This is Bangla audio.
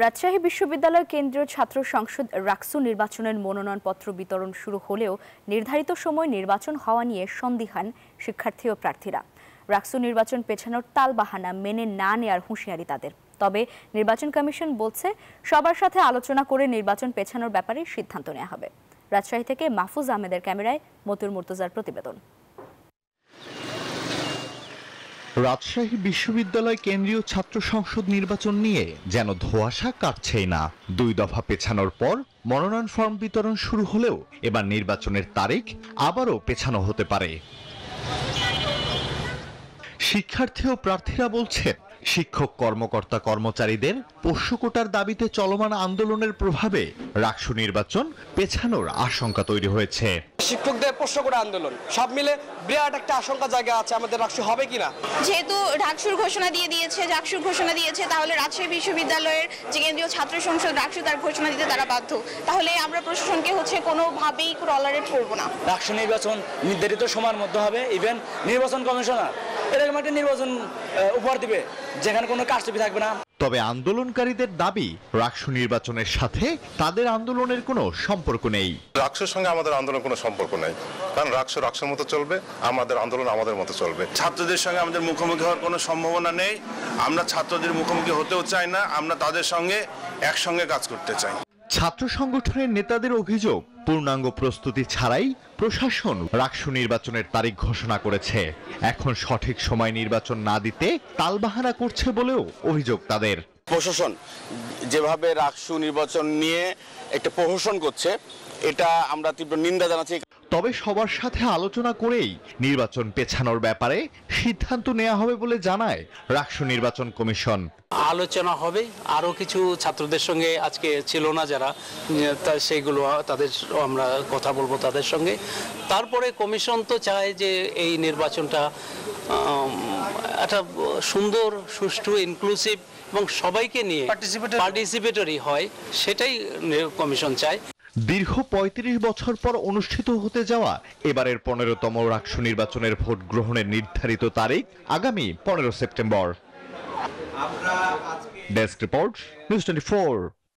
রাজশাহী বিশ্ববিদ্যালয় কেন্দ্রীয় ছাত্র সংসদ রাকসু নির্বাচনের মনোনয়নপত্র বিতরণ শুরু হলেও নির্ধারিত সময় নির্বাচন হওয়া নিয়ে সন্দিহান শিক্ষার্থী ও প্রার্থীরা। রাকসু নির্বাচন পেছানোর তালবাহানা মেনে না নেয়ার হুঁশিয়ারি তাদের। তবে নির্বাচন কমিশন বলছে সবার সাথে আলোচনা করে নির্বাচন পেছানোর ব্যাপারে সিদ্ধান্ত নেওয়া হবে। রাজশাহী থেকে মাহফুজ আহমেদের ক্যামেরায় মতুর মুর্তজার প্রতিবেদন। রাজশাহী বিশ্ববিদ্যালয় কেন্দ্রীয় ছাত্র সংসদ নির্বাচন নিয়ে যেন ধোঁয়াশা কাটছেই না। 2 দফা পেছানোর পর মনোনয়ন ফর্ম বিতরণ শুরু হলেও এবার নির্বাচনের তারিখ আবারও পেছানো হতে পারে। শিক্ষার্থী ও প্রার্থীরা বলছেন, শিক্ষক কর্মকর্তা কর্মচারীদের পোষ্য কোটার দাবিতে চলমান আন্দোলনের প্রভাবে রাকসু নির্বাচন পেছানোর আশঙ্কা তৈরি হয়েছে। শিক্ষকদের পোষ্য কোটা আন্দোলন সব মিলে বিরাট একটা আশঙ্কা জায়গা আছে আমাদের রাকসু হবে কিনা। যেহেতু রাকসুর ঘোষণা দিয়েছে তাহলে রাজশাহী বিশ্ববিদ্যালয়ের যে কেন্দ্রীয় ছাত্র সংসদ রাকসু তার ঘোষণা দিতে তারা বাধ্য। তাহলে আমরা প্রশাসনকে কোনোভাবেই টলারেট করব না। রাকসু নির্বাচন নির্ধারিত সময়ের মধ্যে হবে। ইভেন নির্বাচন কমিশনার এরকম একটা নির্বাচন উপহার দিবে যেখানে কোনো কারচুপি থাকবে না। তবে আন্দোলনকারীদের দাবি, রাকসু নির্বাচনের সাথে তাদের আন্দোলনের কোনো সম্পর্ক নেই। রাকসুর সঙ্গে আমাদের আন্দোলন কোনো সম্পর্ক নেই, কারণ রাকসু রাকসুর মতো চলবে, আমাদের আন্দোলন আমাদের মতো চলবে। ছাত্রদের সঙ্গে আমাদের মুখোমুখি হওয়ার কোনো সম্ভাবনা নেই। আমরা ছাত্রদের মুখোমুখি হতেও চাই না, আমরা তাদের সঙ্গে একসঙ্গে কাজ করতে চাই। ছাত্র সংগঠনের নেতাদের অভিযোগ, পূর্ণাঙ্গ প্রস্তুতি ছাড়াই প্রশাসন রাকসু নির্বাচনের তারিখ ঘোষণা করেছে। এখন সঠিক সময় নির্বাচন না দিতে তালবাহানা করছে বলেও অভিযোগ তাদের। প্রশাসন যেভাবে রাকসু নির্বাচন নিয়ে একটা প্রহসন করছে, এটা আমরা তীব্র নিন্দা জানাচ্ছি। তবে সবার সাথে আলোচনা করেই নির্বাচন পেছানোর ব্যাপারে সিদ্ধান্ত নেওয়া হবে বলে জানায় রাকসু নির্বাচন কমিশন। আলোচনা হবে, আরো কিছু ছাত্রদের সঙ্গে আজকে ছিল না যারা, সেইগুলো তাদের আমরা কথা বলবো তাদের সঙ্গে। তারপরে কমিশন তো চায় যে এই নির্বাচনটা একটা সুন্দর, সুষ্ঠু, ইনক্লুসিভ এবং সবাইকে নিয়ে পার্টিসিপেটরি হয়, সেটাই কমিশন চায়। দীর্ঘ 35 বছর পর অনুষ্ঠিত হতে যাওয়া এবারের 15তম রাকসু নির্বাচনের ভোট গ্রহণের নির্ধারিত তারিখ আগামী 15 সেপ্টেম্বর। Desk report, news 24।